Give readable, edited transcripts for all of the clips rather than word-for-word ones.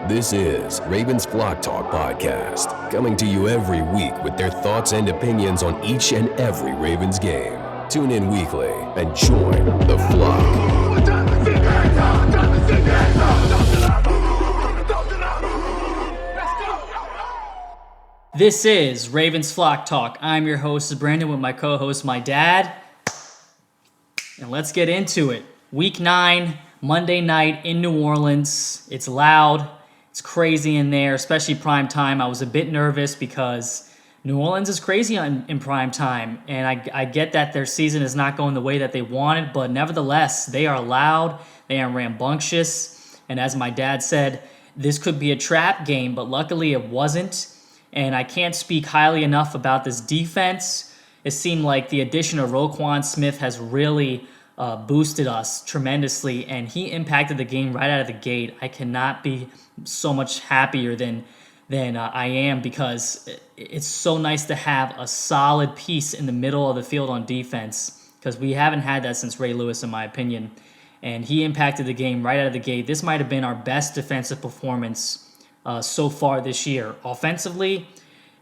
This is Ravens Flock Talk Podcast, coming to you every week with their thoughts and opinions on each and every Ravens game. Tune in weekly and join the flock. This is Ravens Flock Talk. I'm your host, Brandon, with my co-host, my dad. And let's get into it. Week 9, Monday night in New Orleans. It's loud. It's crazy in there, especially prime time. I was a bit nervous because New Orleans is crazy in prime time. And I get that their season is not going the way that they wanted, but nevertheless, they are loud. They are rambunctious. And as my dad said, this could be a trap game, but luckily it wasn't. And I can't speak highly enough about this defense. It seemed like the addition of Roquan Smith has really boosted us tremendously, and he impacted the game right out of the gate. I cannot be so much happier than I am, because it's so nice to have a solid piece in the middle of the field on defense, because we haven't had that since Ray Lewis, in my opinion. And he impacted the game right out of the gate. This might have been our best defensive performance so far this year. Offensively,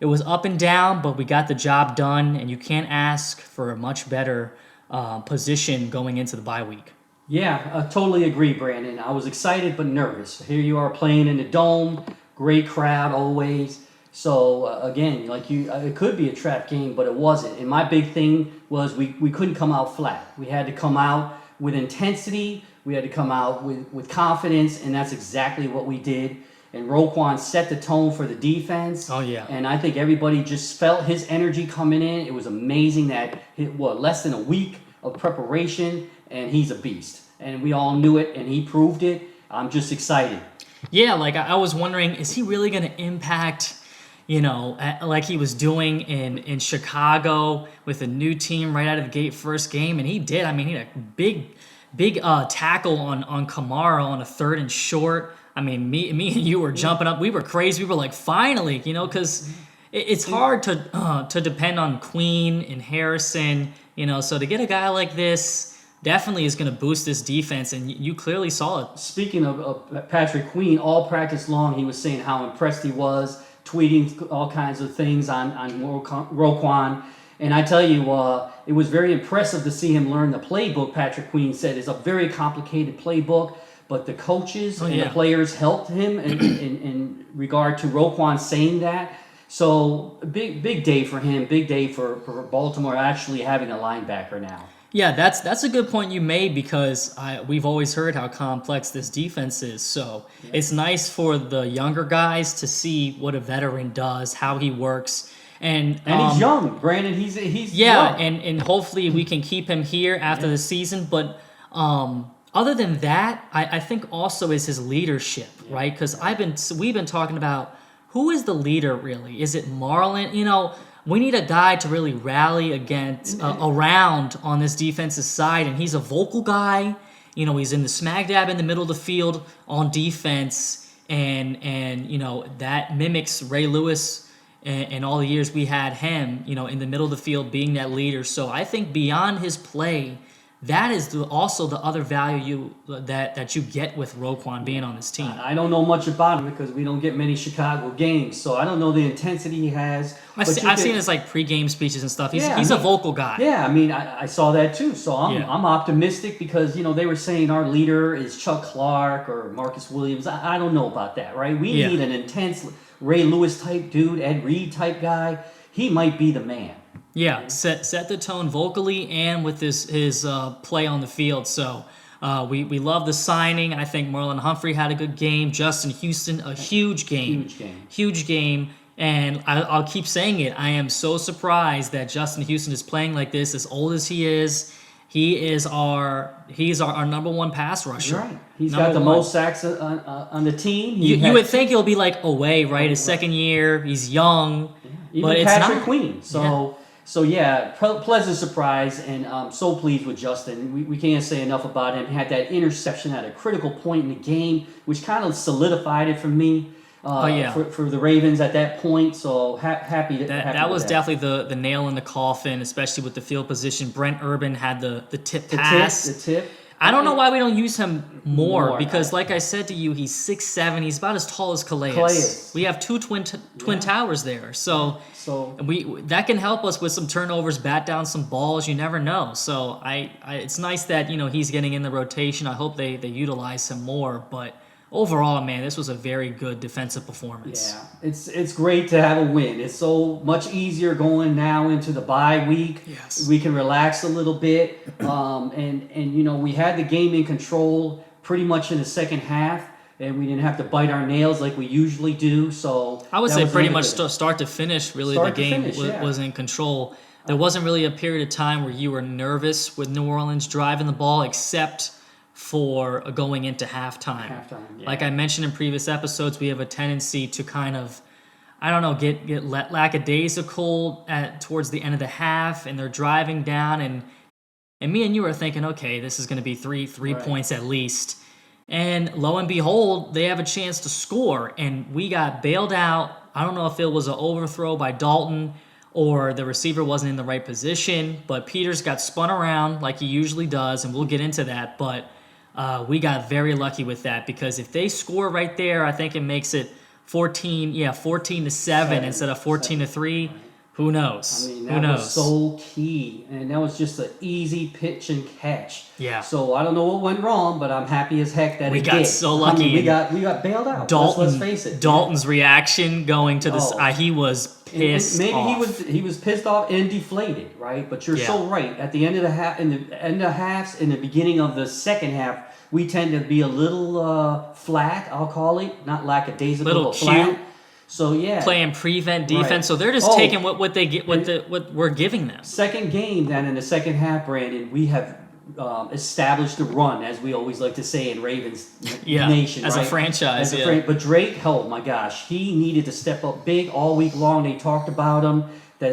it was up and down, but we got the job done, and you can't ask for a much better position going into the bye week. Yeah, I totally agree, Brandon. I was excited but nervous. Here you are playing in the Dome, great crowd always. So again, it could be a trap game, but it wasn't. And my big thing was we couldn't come out flat. We had to come out with intensity. We had to come out with confidence, and that's exactly what we did. And Roquan set the tone for the defense. Oh, yeah. And I think everybody just felt his energy coming in. It was amazing that less than a week of preparation, and he's a beast. And we all knew it, and he proved it. I'm just excited. Yeah, I was wondering, is he really going to impact, like he was doing in Chicago with a new team right out of the gate first game? And he did. I mean, he had a big tackle on Kamara on a 3rd and short. I mean, me and you were jumping up. We were crazy. We were like, finally, because it's hard to depend on Queen and Harrison, So to get a guy like this definitely is going to boost this defense, and you clearly saw it. Speaking of Patrick Queen, all practice long, he was saying how impressed he was, tweeting all kinds of things on Roquan. And I tell you, it was very impressive to see him learn the playbook. Patrick Queen said it's a very complicated playbook. But the coaches and the players helped him in regard to Roquan saying that. So big day for him, big day for Baltimore actually having a linebacker now. Yeah, that's a good point you made, because we've always heard how complex this defense is. So it's nice for the younger guys to see what a veteran does, how he works. And he's young, Brandon. He's young. And and hopefully we can keep him here after the season. But other than that, I think also is his leadership, right? Because we've been talking about who is the leader really. Is it Marlon? We need a guy to really rally around on this defensive side, and he's a vocal guy. He's in the smack dab in the middle of the field on defense, and that mimics Ray Lewis and all the years we had him, in the middle of the field being that leader. So I think beyond his play, that is also the other value that you get with Roquan being on this team. I don't know much about him because we don't get many Chicago games, so I don't know the intensity he has. I've seen his pregame speeches and stuff. He's a vocal guy. Yeah, I mean, I saw that too. So I'm optimistic because they were saying our leader is Chuck Clark or Marcus Williams. I don't know about that, right? We need an intense Ray Lewis type dude, Ed Reed type guy. He might be the man. Yeah, set the tone vocally and with his play on the field. So we love the signing. I think Marlon Humphrey had a good game. Justin Houston, a huge game. Huge game. And I'll keep saying it. I am so surprised that Justin Houston is playing like this, as old as he is. He's our number one pass rusher. Right. He's got the most sacks on the team. You would think he'll be like away, right? His second year. He's young. Even but Patrick it's not. Queen. So pleasant surprise, and I'm so pleased with Justin. We can't say enough about him. He had that interception at a critical point in the game, which kind of solidified it for me. For the Ravens at that point, so happy that was definitely the nail in the coffin, especially with the field position. Brent Urban had the tip pass. The tip. I don't know why we don't use him more because, I- like I said to you, he's 6'7". He's about as tall as Calais. Calais. We have two twin towers there, so So that can help us with some turnovers, bat down some balls. You never know. So it's nice that he's getting in the rotation. I hope they utilize him more. But overall, man, this was a very good defensive performance. yeah, it's great to have a win. It's so much easier going now into the bye week. Yes. We can relax a little bit, and we had the game in control pretty much in the second half, and we didn't have to bite our nails like we usually do. So I would that say was pretty really much good. start to finish. Really, Start the to game finish, yeah. was in control. There wasn't really a period of time where you were nervous with New Orleans driving the ball, except for going into halftime. Yeah. Like I mentioned in previous episodes, we have a tendency to kind of, I don't know, get lackadaisical towards the end of the half, and they're driving down, and me and you are thinking, okay, this is going to be three Right. points at least. And lo and behold, they have a chance to score, and we got bailed out. I don't know if it was an overthrow by Dalton or the receiver wasn't in the right position, but Peters got spun around like he usually does, and we'll get into that. But we got very lucky with that because if they score right there, I think it makes it 14-7 instead of 14-3. Who knows? I mean, Who that knows? was so key, and that was just an easy pitch and catch. Yeah. So I don't know what went wrong, but I'm happy as heck that We it got did. so lucky. I mean, we got bailed out. Dalton, Let's face it. Dalton's reaction going to this, Oh. he was And pissed maybe off. he was pissed off and deflated, right? But you're so right. At the end of the half, in the end of halves, in the beginning of the second half, we tend to be a little flat. I'll call it, not lackadaisical, Little but flat. cute. So yeah, Playing prevent defense, Right. so they're just Oh. taking what they get, what we're giving them. second game, then in the second half, Brandon, we have established the run, as we always like to say in Ravens Nation, as a right? franchise. As a but Drake, oh my gosh, he needed to step up big all week long. They talked about him. They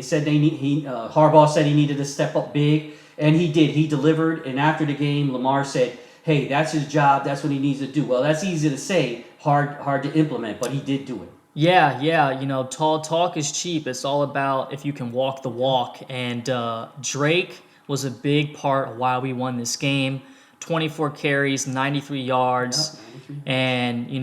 said Harbaugh said he needed to step up big, and he did. He delivered. And after the game, Lamar said, "Hey, that's his job. That's what he needs to do." Well, that's easy to say, hard to implement, but he did do it. Yeah, tall talk is cheap. It's all about if you can walk the walk. And Drake was a big part of why we won this game. 24 carries, 93 yards. Yep, 93.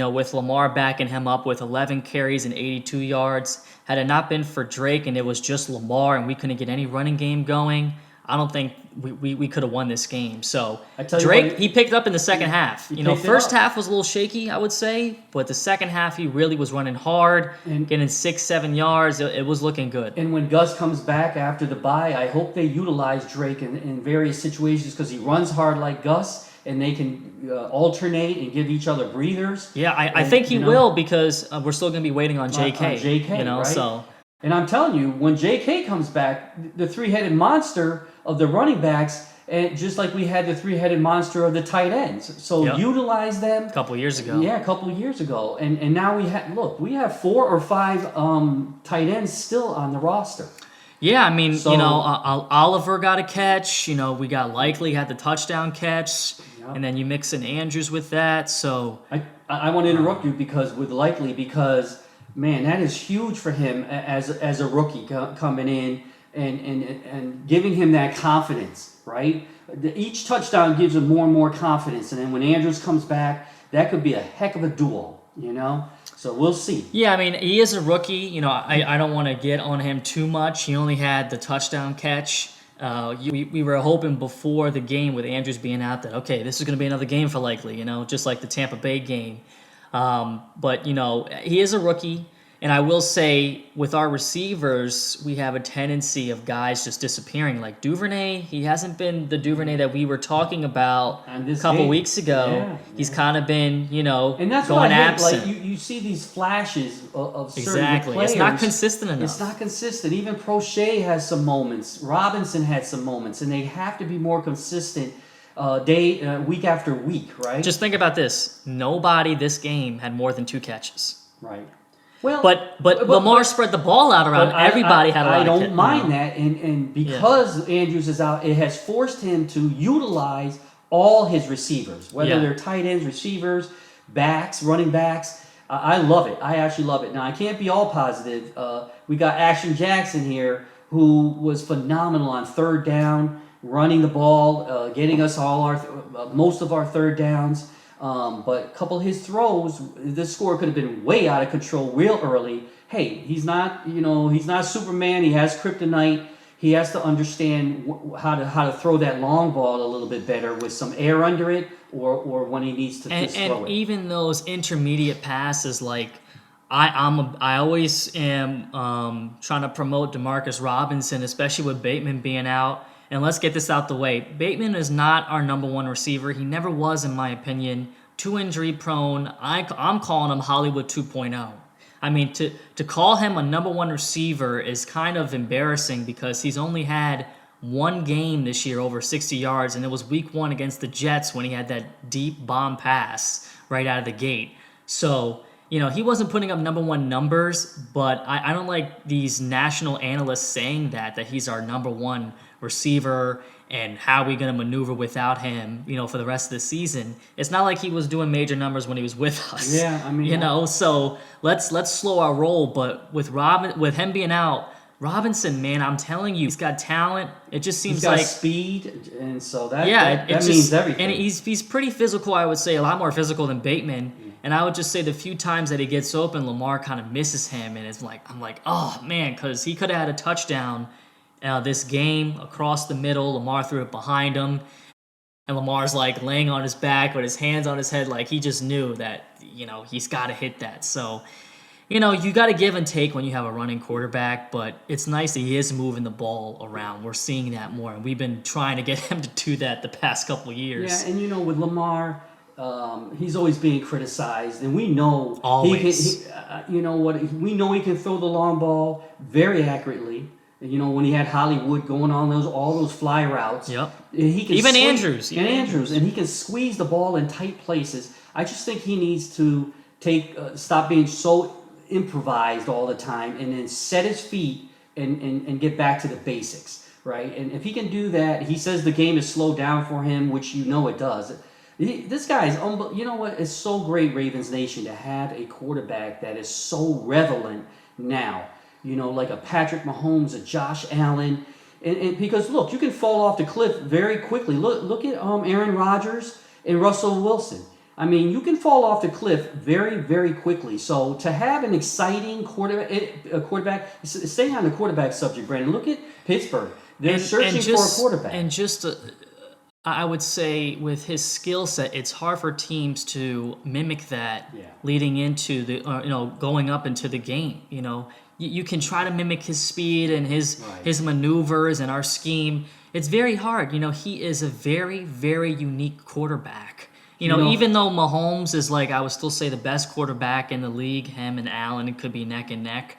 And, with Lamar backing him up with 11 carries and 82 yards, had it not been for Drake and it was just Lamar and we couldn't get any running game going, I don't think we could have won this game. So I tell you Drake, what, he picked up in the second half. he picked it First up. half was a little shaky, I would say, but the second half he really was running hard, And- getting 6-7 yards. It was looking good. And when Gus comes back after the bye, I hope they utilize Drake in various situations because he runs hard like Gus, and they can alternate and give each other breathers. Yeah, I And, think he you know, will because we're still going to be waiting on on JK. JK, right? So And I'm telling you, when JK comes back, the three-headed monster of the running backs, and just like we had the three-headed monster of the tight ends. So Yep. utilize them. a couple years ago. Yeah, a couple of years ago. And now we have 4 or 5 tight ends still on the roster. Yeah, I mean, So- Oliver got a catch. We got Likely had the touchdown catch, Yep. and then you mix in Andrews with that. So I want to interrupt you because man, that is huge for him as a rookie coming in and giving him that confidence, right? Each touchdown gives him more and more confidence, and then when Andrews comes back, that could be a heck of a duo, So we'll see. yeah, I mean, he is a rookie. I don't want to get on him too much. He only had the touchdown catch. We were hoping before the game with Andrews being out that, okay, this is going to be another game for Likely, just like the Tampa Bay game. But he is a rookie. And I will say, with our receivers, we have a tendency of guys just disappearing. Like Duvernay, he hasn't been the Duvernay that we were talking about On a this couple game. weeks ago. Yeah, He's kind of been, And that's going what I hate. absent. Like you see these flashes of certain Exactly. players. It's not consistent enough. It's not consistent. Even Prochet has some moments. Robinson had some moments, and they have to be more consistent week after week, right? Just think about this. Nobody this game had more than 2 catches. right. Well, But Lamar spread the ball out around. but Everybody had a lot I of don't catches. mind that, and because Andrews is out, it has forced him to utilize all his receivers, whether Yeah. they're tight ends, receivers, backs, running backs. I love it. I actually love it. Now I can't be all positive. We got Action Jackson here, who was phenomenal on third down. running the ball, getting us most of our third downs. But a couple of his throws, this score could have been way out of control real early. Hey, he's not Superman. He has kryptonite. He has to understand how to throw that long ball a little bit better with some air under it, or when he needs to just throw it. And even those intermediate passes, like I always am trying to promote Demarcus Robinson, especially with Bateman being out. And let's get this out the way. Bateman is not our number one receiver. He never was, in my opinion. Too injury prone. I'm calling him Hollywood 2.0. I mean, to call him a number one receiver is kind of embarrassing because he's only had one game this year over 60 yards, and it was week 1 against the Jets when he had that deep bomb pass right out of the gate. So, he wasn't putting up number one numbers, but I don't like these national analysts saying that he's our number one receiver and how we going to maneuver without him, for the rest of the season. It's not like he was doing major numbers when he was with us. Yeah, I mean, so let's slow our roll. But with him being out, Robinson, man, I'm telling you, he's got talent. It just seems he's got like speed, and so that it means everything. And he's pretty physical, I would say, a lot more physical than Bateman. And I would just say the few times that he gets open, Lamar kind of misses him, and I'm like, oh man, because he could have had a touchdown this game across the middle. Lamar threw it behind him, and Lamar's like laying on his back with his hands on his head, like he just knew that he's got to hit that. So. You got to give and take when you have a running quarterback, but it's nice that he is moving the ball around. We're seeing that more, and we've been trying to get him to do that the past couple of years. Yeah, and with Lamar, he's always being criticized, and we know always. We know he can throw the long ball very accurately. When he had Hollywood going on all those fly routes. Yep. He can Even Andrews, and he can squeeze the ball in tight places. I just think he needs to stop being so improvised all the time and then set his feet and get back to the basics, right? And if he can do that, he says the game is slowed down for him, which it does. This guy is it's so great, Ravens Nation, to have a quarterback that is so relevant now, like a Patrick Mahomes, a Josh Allen, and because look, you can fall off the cliff very quickly. Look at Aaron Rodgers and Russell Wilson. I mean, you can fall off the cliff very, very quickly. So to have an exciting quarterback, staying on the quarterback subject, Brandon, look at Pittsburgh. They're searching for a quarterback. And I would say with his skill set, it's hard for teams to mimic that leading into the, going up into the game. You can try to mimic his speed and his maneuvers and our scheme. It's very hard. He is a very, very unique quarterback. Even though Mahomes is I would still say the best quarterback in the league, him and Allen, it could be neck and neck.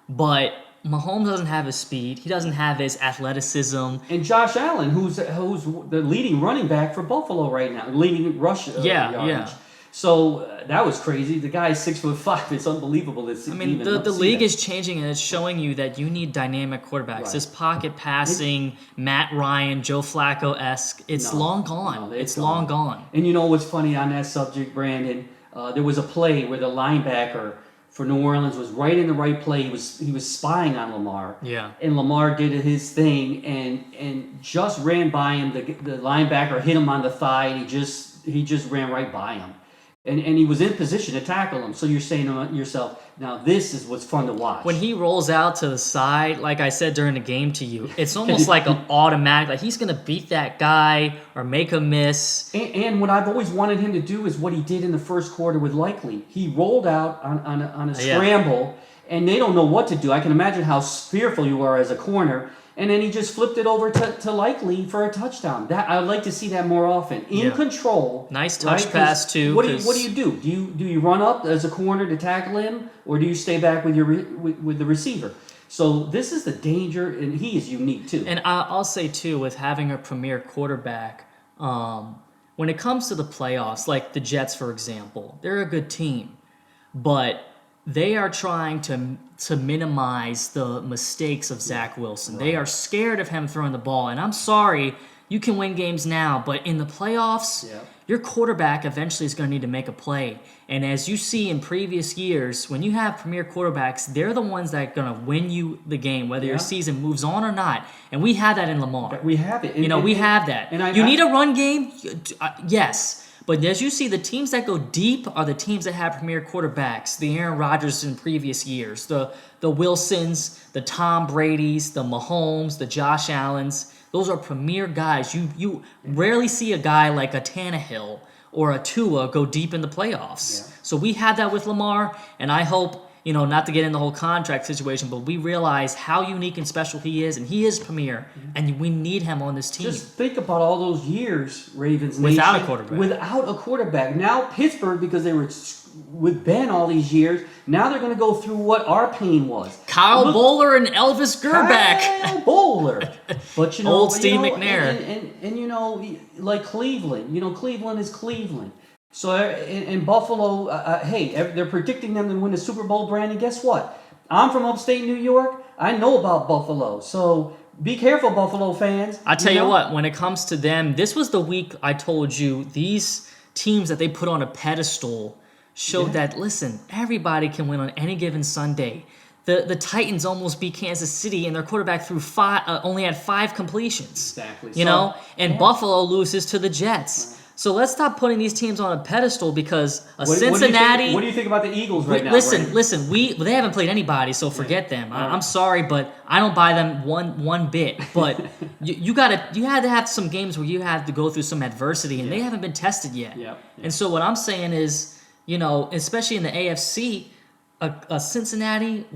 But Mahomes doesn't have his speed. He doesn't have his athleticism. And Josh Allen, who's the leading running back for Buffalo right now, leading rush yardage. Yeah. So that was crazy. The guy is 6'5". It's unbelievable. The league is changing, and it's showing you that you need dynamic quarterbacks. Right. This pocket passing, Matt Ryan, Joe Flacco-esque, it's long gone. It's long gone. And what's funny on that subject, Brandon? There was a play where the linebacker for New Orleans was right in the right play. He was spying on Lamar. Yeah. And Lamar did his thing and just ran by him. The linebacker hit him on the thigh, and he just ran right by him. And he was in position to tackle him. So you're saying to yourself, now this is what's fun to watch. When he rolls out to the side, like I said during the game to you, it's almost like an automatic. Like he's going to beat that guy or make a miss. And what I've always wanted him to do is what he did in the first quarter with Likely. He rolled out on a scramble, and they don't know what to do. I can imagine how fearful you are as a corner. And then he just flipped it over to Likely for a touchdown. That I would like to see that more often. In control. Nice touch pass too. What do you do? Do you run up as a corner to tackle him, or do you stay back with with the receiver? So this is the danger, and he is unique too. And I'll say too, with having a premier quarterback, when it comes to the playoffs, like the Jets for example, they're a good team, but they are trying to minimize the mistakes of Zach Wilson. Right. They are scared of him throwing the ball. And I'm sorry you can win games now, but in the playoffs, your quarterback eventually is going to need to make a play. And as you see in previous years, when you have premier quarterbacks, they're the ones that are going to win you the game, whether your season moves on or not. And we have that in Lamar. We have it. We have that. And you need a run game? Yes. But as you see, the teams that go deep are the teams that have premier quarterbacks. The Aaron Rodgers in previous years, the Wilsons, the Tom Bradys, the Mahomes, the Josh Allens. Those are premier guys. You rarely see a guy like a Tannehill or a Tua go deep in the playoffs. Yeah. So we had that with Lamar, and I hope, not to get in the whole contract situation, but we realize how unique and special he is, and he is premier, and we need him on this team. Just think about all those years, Ravens without Nation, a quarterback. Without a quarterback. Now Pittsburgh, because they were with Ben all these years, now they're going to go through what our pain was. Kyle Bowler and Elvis Gerback. Kyle Bowler. But old Steve McNair. And like Cleveland. Cleveland is Cleveland. So in Buffalo, hey, they're predicting them to win the Super Bowl, Brandon. Guess what? I'm from upstate New York. I know about Buffalo. So be careful, Buffalo fans. I tell you what, when it comes to them, this was the week I told you these teams that they put on a pedestal showed that, listen, everybody can win on any given Sunday. The Titans almost beat Kansas City, and their quarterback threw only had 5 completions. Exactly. And Buffalo loses to the Jets. So let's stop putting these teams on a pedestal because Cincinnati. What do you think about the Eagles right now? Listen. They haven't played anybody, so forget them. I'm sorry, but I don't buy them one bit. But you had to have some games where you had to go through some adversity, and they haven't been tested yet. And so what I'm saying is, especially in the AFC, a Cincinnati,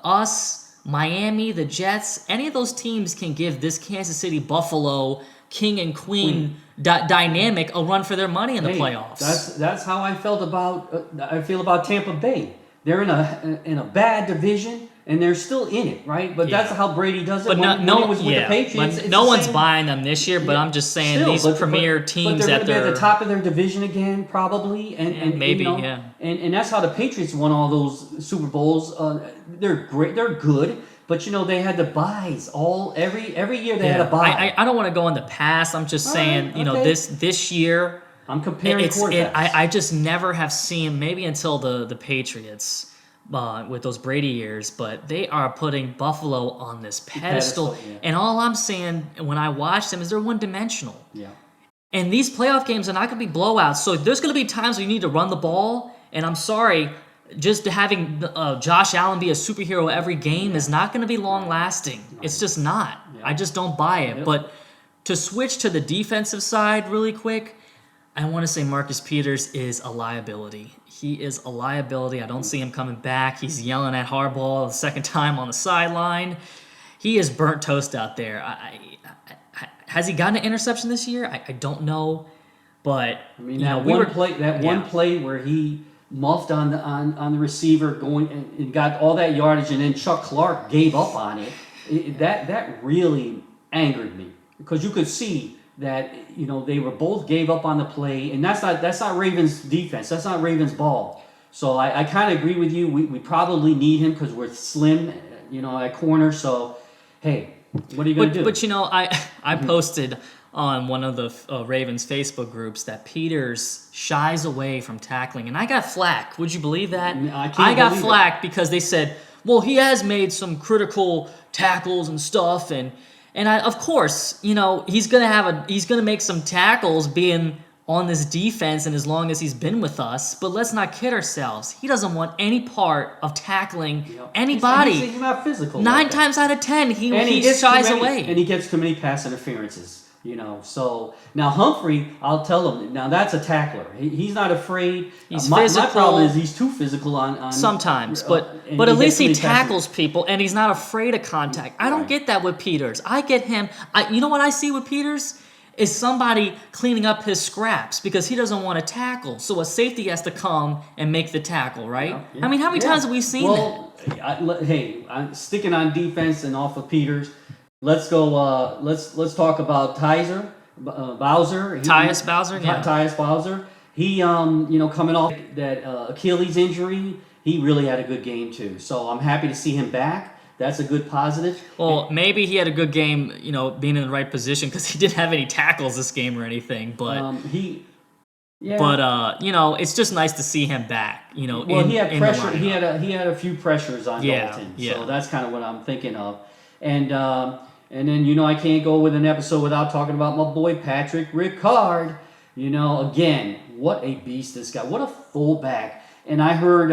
us, Miami, the Jets, any of those teams can give this Kansas City, Buffalo, king and queen dynamic a run for their money in the playoffs. That's how I felt about I feel about Tampa Bay. They're in a bad division and they're still in it, right? But that's how Brady does it. But when he was with the Patriots, but no one's buying them this year. But I'm just saying these premier teams they're going to be at the top of their division again, probably, and maybe and that's how the Patriots won all those Super Bowls. They're great. They're good. But they had the buys every year they had a buy. I don't want to go in the past. I'm just saying, this year I'm comparing quarterbacks. I just never have seen, maybe until the Patriots with those Brady years, but they are putting Buffalo on this pedestal. And all I'm saying when I watch them is they're one-dimensional. Yeah. And these playoff games are not going to be blowouts. So there's going to be times where you need to run the ball. And I'm sorry, just having Josh Allen be a superhero every game is not going to be long-lasting. It's just not. I just don't buy it. But to switch to the defensive side really quick, I want to say Marcus Peters is a liability. He is a liability. I don't see him coming back. He's yelling at Harbaugh the second time on the sideline. He is burnt toast out there. Has he gotten an interception this year? I don't know. But one play where he muffed on the receiver going and got all that yardage, and then Chuck Clark gave up on it. That really angered me because you could see that they were both gave up on the play, and that's not Ravens defense. That's not Ravens ball. So I kind of agree with you. We probably need him because we're slim, at corner. So hey, what are you going to do? But I posted on one of the Ravens Facebook groups that Peters shies away from tackling. And I got flack. Would you believe that? I got flack because they said, well, he has made some critical tackles and stuff. And of course, he's gonna make some tackles being on this defense and as long as he's been with us. But let's not kid ourselves. He doesn't want any part of tackling anybody. He's not physical. 9 times out of 10, he shies away. And he gets too many pass interferences. So now Humphrey, I'll tell him. Now that's a tackler. He's not afraid. He's my physical. My problem is he's too physical on sometimes, but at least he tackles people and he's not afraid of contact. I don't get that with Peters. I get him. You know what I see with Peters is somebody cleaning up his scraps because he doesn't want to tackle. So a safety has to come and make the tackle, right? Yeah. I mean, how many times have we seen that? I'm sticking on defense and off of Peters. Let's go. Let's talk about Bowser. Tyus Bowser. Yeah. Tyus Bowser. He, coming off that Achilles injury, he really had a good game too. So I'm happy to see him back. That's a good positive. Well, maybe he had a good game, being in the right position because he didn't have any tackles this game or anything. But it's just nice to see him back. Well, he had in pressure. The he had a few pressures on Dalton. Yeah. So that's kind of what I'm thinking of. And then I can't go with an episode without talking about my boy Patrick Ricard. Again, what a beast this guy. What a fullback. And I heard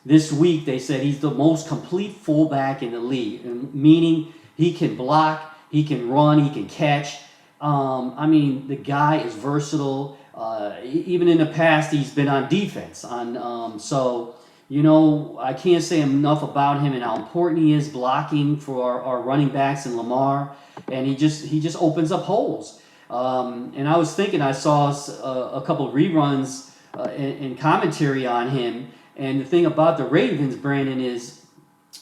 this week they said he's the most complete fullback in the league, meaning he can block, he can run, he can catch. The guy is versatile. Even in the past, he's been on defense. I can't say enough about him and how important he is blocking for our running backs and Lamar. And he just opens up holes. And I was thinking, I saw a couple of reruns and commentary on him. And the thing about the Ravens, Brandon, is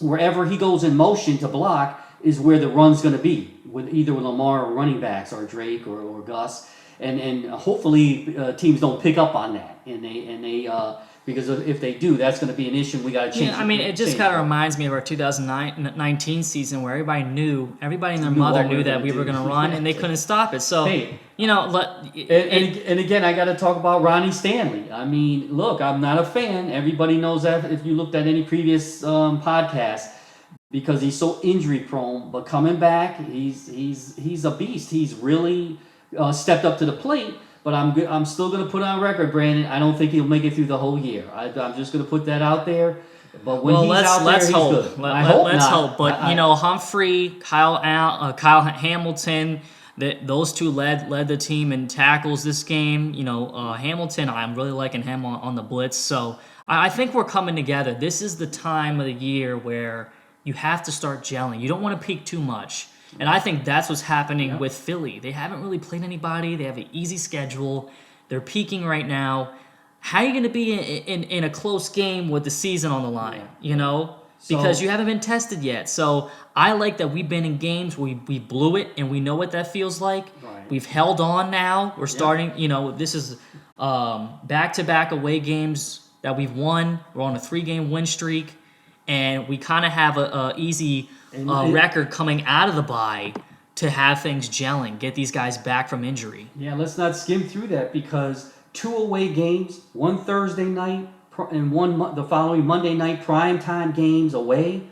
wherever he goes in motion to block is where the run's going to be, with either Lamar or running backs or Drake or Gus. And hopefully teams don't pick up on that. And they because if they do, that's going to be an issue. We got to change. Yeah, it just kind of reminds me of our 2019 season where everybody and their mother knew that we were going to run and they couldn't stop it. So, and again, I got to talk about Ronnie Stanley. Look, I'm not a fan. Everybody knows that if you looked at any previous podcast, because he's so injury prone. But coming back, he's a beast. He's really stepped up to the plate. But I'm still going to put on record, Brandon. I don't think he'll make it through the whole year. I'm just going to put that out there. But when he's out there, he's good. Let's hope. But Humphrey, Kyle Hamilton, those two led the team in tackles this game. Hamilton, I'm really liking him on the blitz. So I think we're coming together. This is the time of the year where you have to start gelling. You don't want to peak too much. And I think that's what's happening with Philly. They haven't really played anybody. They have an easy schedule. They're peaking right now. How are you going to be in a close game with the season on the line, Because you haven't been tested yet. So I like that we've been in games where we blew it and we know what that feels like. Right. We've held on now. We're starting, this is back-to-back away games that we've won. We're on a 3-game win streak. And we kind of have a easy record coming out of the bye to have things gelling, get these guys back from injury. Yeah, let's not skim through that because 2 away games, one Thursday night and one the following Monday night primetime games away.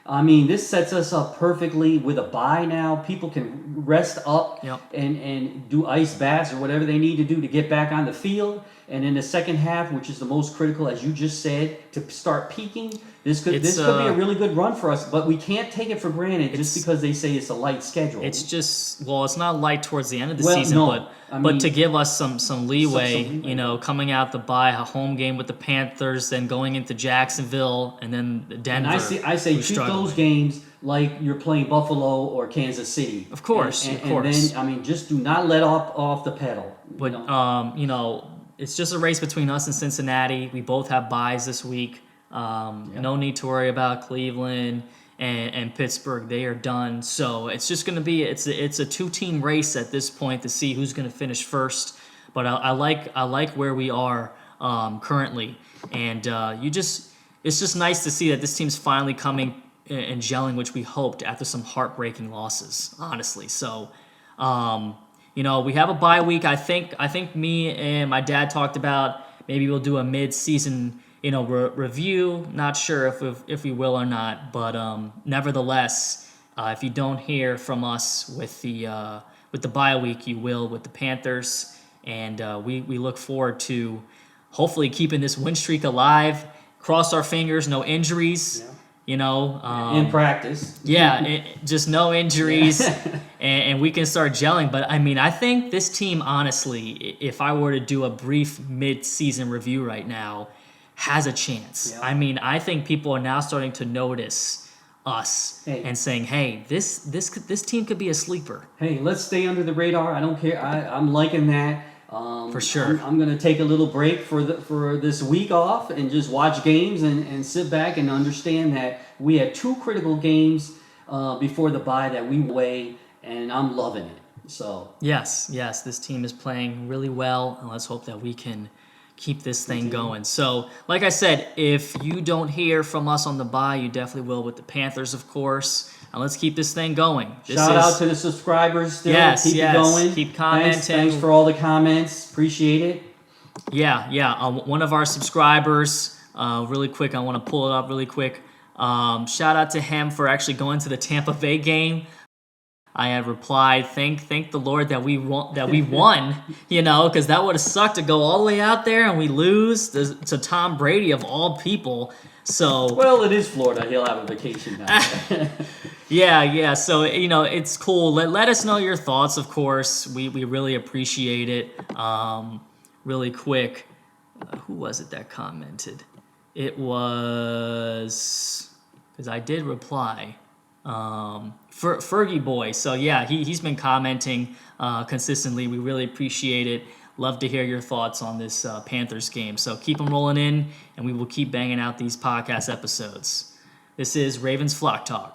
This sets us up perfectly with a bye now. People can rest up and do ice baths or whatever they need to do to get back on the field. And in the second half, which is the most critical, as you just said, to start peaking, this could be a really good run for us. But we can't take it for granted just because they say it's a light schedule. It's just, it's not light towards the end of the season, but to give us some leeway, coming out the bye, a home game with the Panthers, then going into Jacksonville, and then Denver. And I say treat those games like you're playing Buffalo or Kansas City. Of course, of course. And then, just do not let off the pedal. But, it's just a race between us and Cincinnati. We both have byes this week. No need to worry about Cleveland and Pittsburgh. They are done. So it's just going to be it's a 2-team race at this point to see who's going to finish first. But I like where we are currently, and it's just nice to see that this team's finally coming and gelling, which we hoped after some heartbreaking losses, honestly. So. We have a bye week. I think me and my dad talked about maybe we'll do a mid-season, review. Not sure if we will or not, but nevertheless, if you don't hear from us with the bye week, you will with the Panthers, and we look forward to hopefully keeping this win streak alive. Cross our fingers, no injuries. Yeah. In practice. Just no injuries, and we can start gelling. But I think this team, honestly, if I were to do a brief mid-season review right now, has a chance. Yeah. I think people are now starting to notice us and saying, "Hey, this team could be a sleeper." Hey, let's stay under the radar. I don't care. I'm liking that. For sure. I'm going to take a little break for this week off and just watch games and sit back and understand that we had 2 critical games before the bye that we weigh, and I'm loving it. So yes, this team is playing really well, and let's hope that we can keep this thing going. So, like I said, if you don't hear from us on the bye, you definitely will with the Panthers, of course. And let's keep this thing going. Shout out to the subscribers still. Yes, keep yes. it going. Keep commenting. Thanks for all the comments. Appreciate it. Yeah. One of our subscribers, really quick, I want to pull it up really quick. Shout out to him for actually going to the Tampa Bay game. I had replied, thank the Lord that we won, because that would have sucked to go all the way out there and we lose to Tom Brady of all people. So well, it is Florida. He'll have a vacation now. yeah. So it's cool. Let us know your thoughts. Of course, we really appreciate it. Really quick, who was it that commented? It was because I did reply. Fergie Boy. So yeah, he's been commenting consistently. We really appreciate it. Love to hear your thoughts on this Panthers game. So keep them rolling in, and we will keep banging out these podcast episodes. This is Ravens Flock Talk.